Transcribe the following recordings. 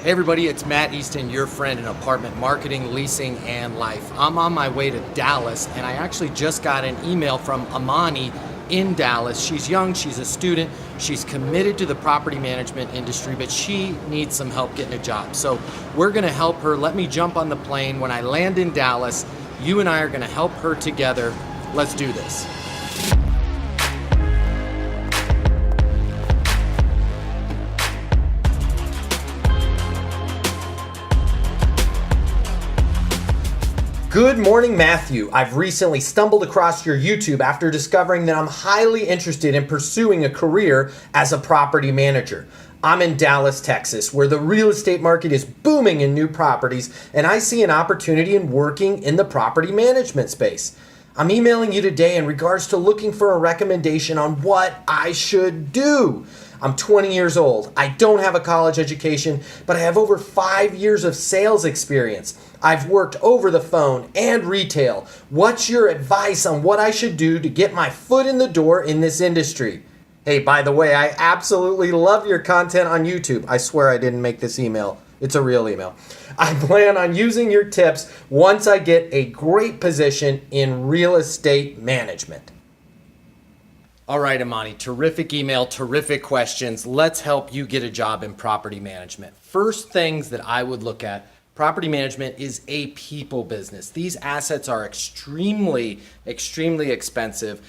Hey everybody, it's Matt Easton, your friend in apartment marketing, leasing, and life. I'm on my way to Dallas, and I actually just got an email from Amani in Dallas. She's young, she's a student, she's committed to the property management industry, but she needs some help getting a job. So we're gonna help her. Let me jump on the plane. When I land in Dallas, you and I are gonna help her together. Let's do this. Good morning, Matthew. I've recently stumbled across your YouTube after discovering that I'm highly interested in pursuing a career as a property manager. I'm in Dallas, Texas, where the real estate market is booming in new properties, and I see an opportunity in working in the property management space. I'm emailing you today in regards to looking for a recommendation on what I should do. I'm 20 years old. I don't have a college education, but I have over 5 years of sales experience. I've worked over the phone and retail. What's your advice on what I should do to get my foot in the door in this industry? Hey, by the way, I absolutely love your content on YouTube. I swear I didn't make this email. It's a real email. I plan on using your tips once I get a great position in real estate management. All right, Amani, terrific email, terrific questions. Let's help you get a job in property management. First things that I would look at, property management is a people business. These assets are extremely expensive.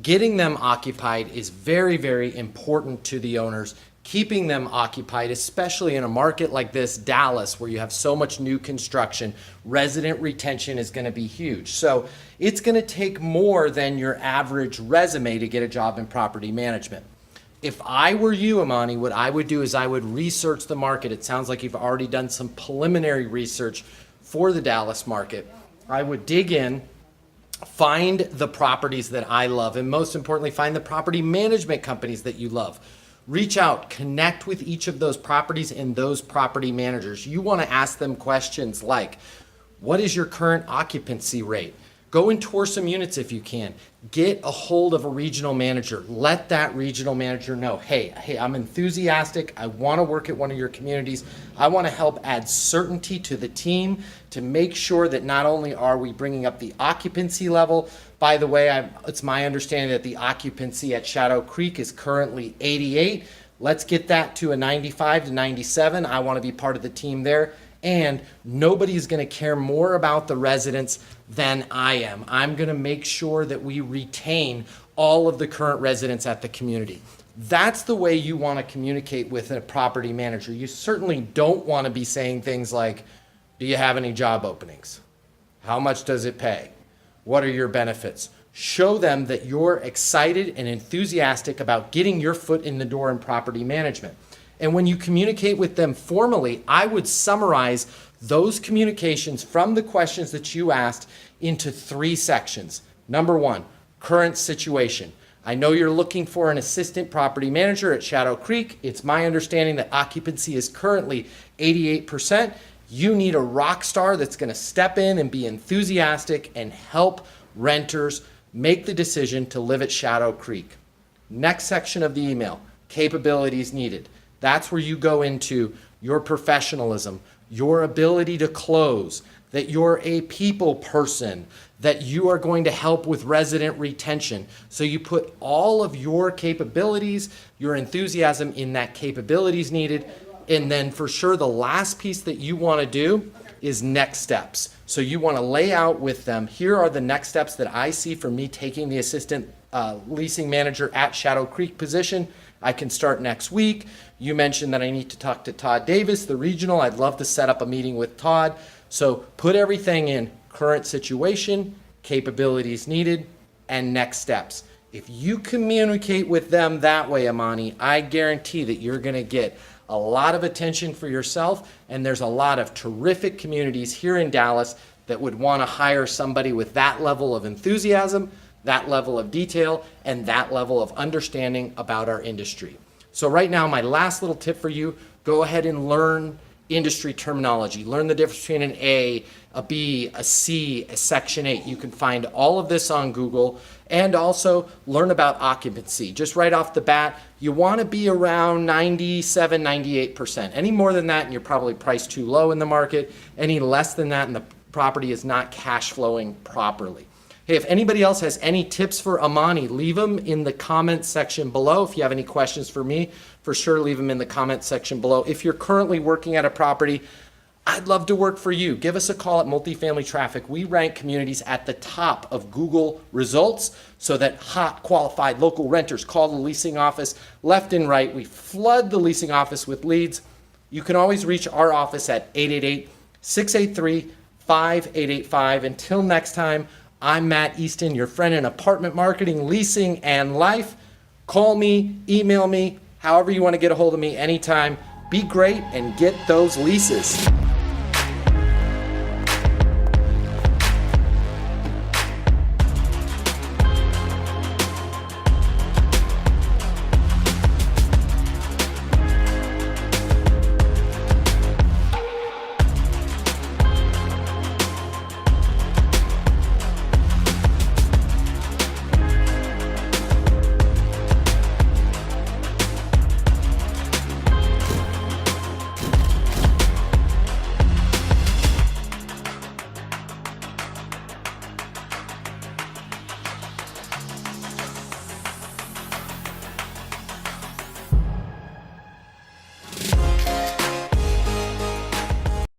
Getting them occupied is very, very important to the owners. Keeping them occupied, especially in a market like this, Dallas, where you have so much new construction, resident retention is going to be huge. So it's going to take more than your average resume to get a job in property management. If I were you, Amani, what I would do is I would research the market. It sounds like you've already done some preliminary research for the Dallas market. I would dig in, find the properties that I love, and most importantly, find the property management companies that you love. Reach out, connect with each of those properties and those property managers. You want to ask them questions like, what is your current occupancy rate? Go and tour some units if you can. Get a hold of a regional manager. Let that regional manager know, hey, I'm enthusiastic. I want to work at one of your communities. I want to help add certainty to the team to make sure that not only are we bringing up the occupancy level. By the way, it's my understanding that the occupancy at Shadow Creek is currently 88. Let's get that to a 95 to 97. I want to be part of the team there. And nobody's going to care more about the residents than I am. I'm going to make sure that we retain all of the current residents at the community. That's the way you want to communicate with a property manager. You certainly don't want to be saying things like, do you have any job openings? How much does it pay? What are your benefits? Show them that you're excited and enthusiastic about getting your foot in the door in property management. And when you communicate with them formally, I would summarize those communications from the questions that you asked into 3 sections. Number 1, current situation. I know you're looking for an assistant property manager at Shadow Creek. It's my understanding that occupancy is currently 88%. You need a rock star that's going to step in and be enthusiastic and help renters make the decision to live at Shadow Creek. Next section of the email, capabilities needed. That's where you go into your professionalism, your ability to close, that you're a people person, that you are going to help with resident retention. So you put all of your capabilities, your enthusiasm in that capabilities needed. And then for sure, the last piece that you want to do is next steps. So you want to lay out with them, here are the next steps that I see for me taking the assistant leasing manager at Shadow Creek position. I can start next week. You mentioned that I need to talk to Todd Davis, the regional. I'd love to set up a meeting with Todd. So put everything in current situation, capabilities needed, and next steps. If you communicate with them that way, Amani, I guarantee that you're going to get a lot of attention for yourself, and there's a lot of terrific communities here in Dallas that would want to hire somebody with that level of enthusiasm, that level of detail, and that level of understanding about our industry. So right now, my last little tip for you, go ahead and learn industry terminology. Learn the difference between an A, a B, a C, a Section 8. You can find all of this on Google, and also learn about occupancy. Just right off the bat, you want to be around 97, 98%. Any more than that, and you're probably priced too low in the market. Any less than that, and the property is not cash flowing properly. Hey, if anybody else has any tips for Amani, leave them in the comment section below. If you have any questions for me, for sure leave them in the comment section below. If you're currently working at a property, I'd love to work for you. Give us a call at Multifamily Traffic. We rank communities at the top of Google results so that hot, qualified local renters call the leasing office left and right. We flood the leasing office with leads. You can always reach our office at 888-683-5885. Until next time, I'm Matt Easton, your friend in apartment marketing, leasing, and life. Call me, email me, however you want to get a hold of me anytime. Be great and get those leases.